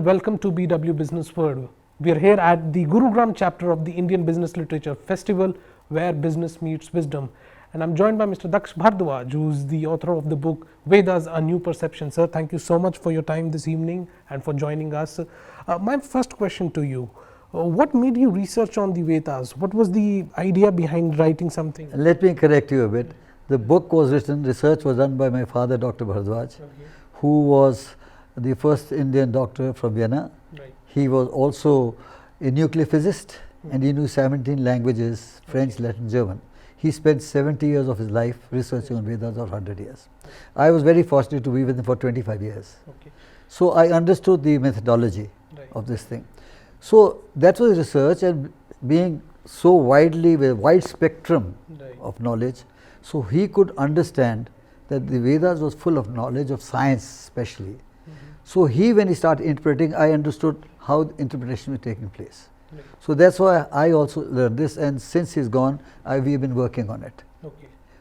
and welcome to BW Businessworld. We are here at the Gurugram chapter of the Indian Business Literature Festival, where business meets wisdom. And I'm joined by Mr. Daksha Bhardwaj, who is the author of the book Vedas, A New Perception. Sir, thank you so much for your time this evening and for joining us. My first question to you, what made you research on the Vedas? What was the idea behind writing something? Let me correct you a bit. The book was written, research was done by my father, Dr. Bhardwaj, who was the first Indian doctor from Vienna. Right. He was also a nuclear physicist and he knew 17 languages, French, Latin, German. He spent 70 years of his life researching on Vedas, or 100 years. I was very fortunate to be with him for 25 years. So I understood the methodology of this thing. So that was research, and being so widely, with a wide spectrum of knowledge, so he could understand that the Vedas was full of knowledge of science especially. So when he started interpreting, I understood how the interpretation was taking place. So that's why I also learned this, and since he's gone, we've been working on it.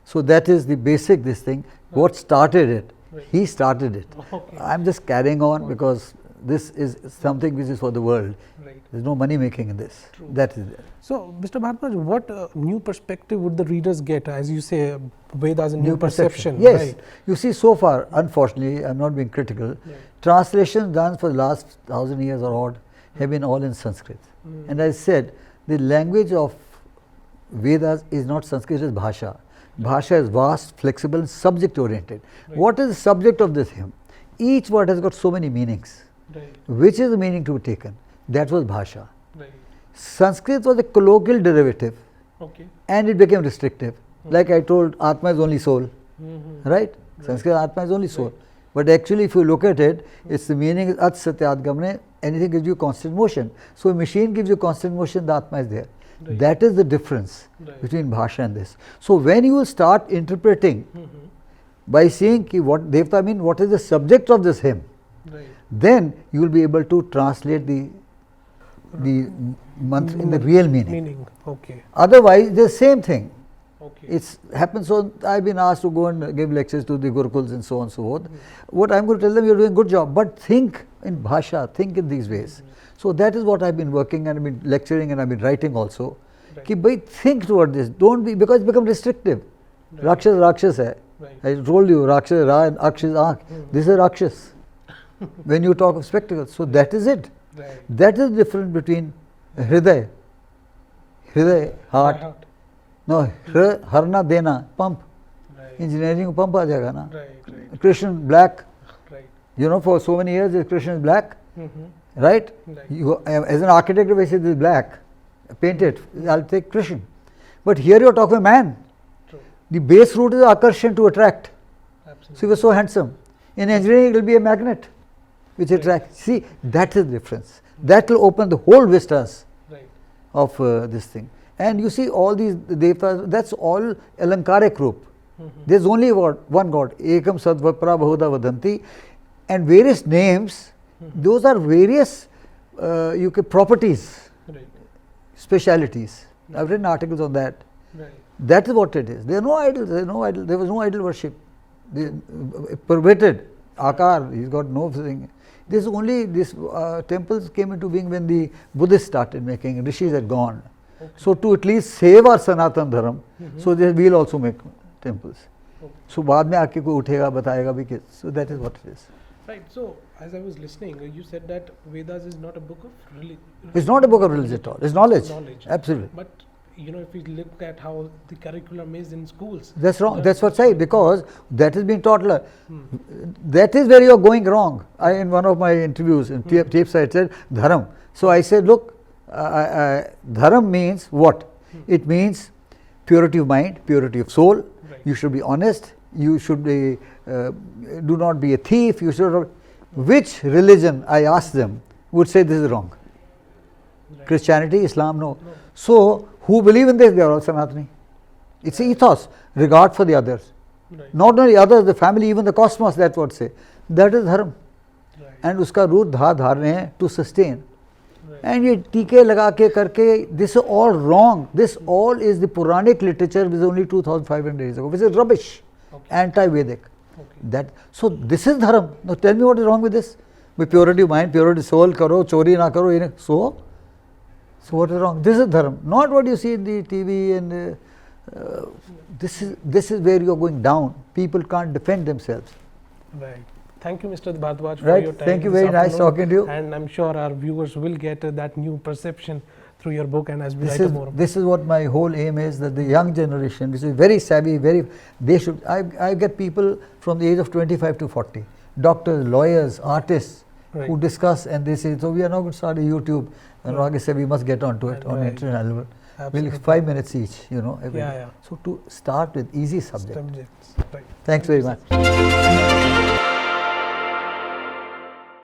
So that is the basic thing. What started it? He started it. I'm just carrying on because this is something which is for the world. There's no money making in this. That is there. So, Mr. Bhardwaj, what new perspective would the readers get, as you say, Vedas, a new perception? Yes. Right. You see, so far, unfortunately, I'm not being critical, translations done for the last 1,000 years or odd have been all in Sanskrit. And I said, the language of Vedas is not Sanskrit, it is Bhasha. Bhasha is vast, flexible, and subject oriented. What is the subject of this hymn? Each word has got so many meanings. Which is the meaning to be taken? That was Bhasha. Sanskrit was a colloquial derivative, and it became restrictive. Like I told, Atma is only soul, right? Sanskrit Atma is only soul. But actually, if you look at it, its the meaning is At Satyat Gamne, anything gives you constant motion. So a machine gives you constant motion, the Atma is there. That is the difference between Bhasha and this. So when you will start interpreting by seeing what Devta mean, what is the subject of this hymn, then you will be able to translate the mantra in the real meaning. Otherwise, the same thing. It happens. So I've been asked to go and give lectures to the Gurukuls and so on and so forth. What I'm going to tell them, you're doing a good job, but think in Bhasha, think in these ways. So that is what I've been working, and I've been lecturing, and I've been writing also. Ki bhai, think toward this. Don't be, because it becomes restrictive. Rakshas, Rakshas hai. I told you, Rakshas, Ra and Aksh is Ankh. This is Rakshas. When you talk of spectacles, so that is it. That is the difference between Hriday, heart. No, Harna Dena, pump. Engineering pump aa jayega na. Krishna, black. You know, for so many years, Krishna is black. Right? You, as an architect, if I say this is black, paint it, I'll take Krishna. But here you are talking man. The base root is akarshan, to attract. So he was so handsome. In engineering, it will be a magnet which attracts. See, that is the difference. That will open the whole vistas of this thing. And you see all these devtas, that's all Alankarik group. There's only one God, Ekam Sadvapra Bahuda Vadanti, and various names, those are various properties, specialities. I've written articles on that. That is what it is. There are no idols, there was no idol worship. Perverted, Akar, he's got no thing. This temples came into being when the Buddhists started making, rishis had gone. So to at least save our Sanatan Dharam, so we'll also make temples. So baad mein aake koi uthega, batayega bhi, so that is what it is. Right. So as I was listening, you said that Vedas is not a book of religion. It's not a book of religion at all. It's knowledge. Absolutely. But if we look at how the curriculum is in schools, that's wrong. That's what I say, because that is being taught. That is where you are going wrong. In one of my interviews in tapes, I said Dharam. So I said, look, Dharam means what? It means purity of mind, purity of soul. You should be honest. You should be, do not be a thief. You should. Which religion, I asked them, would say this is wrong? Christianity, Islam, no. So who believe in this? They are all Sanatani. It's an ethos, regard for the others. Not only others, the family, even the cosmos, that's what say. That is Dharam. And uska root dha dharne hai, to sustain. And ye teeke laga ke karke, this is all wrong. This all is the Puranic literature which is only 2,500 years ago, which is rubbish, anti-Vedic. So this is Dharam. Now tell me what is wrong with this. with purity of mind, purity of soul, karo, chori na karo, so what is wrong? This is dharma, not what you see in the TV and this is where you are going down. People can't defend themselves. Right. Thank you, Mr. Bhardwaj, for Right. your time. Thank you, this very nice afternoon. talking to you. And I'm sure our viewers will get that new perception through your book and as we write more. This is what my whole aim is, that the young generation, which is very savvy, they should, I get people from the age of 25 to 40, doctors, lawyers, artists, Right. who discuss and they say, so we are now going to start a YouTube, and Raghi said we must get onto it on Right. international level. Absolutely. We'll 5 minutes each, every day. Yeah. So to start with easy subject. Subjects. Right. Thanks very much.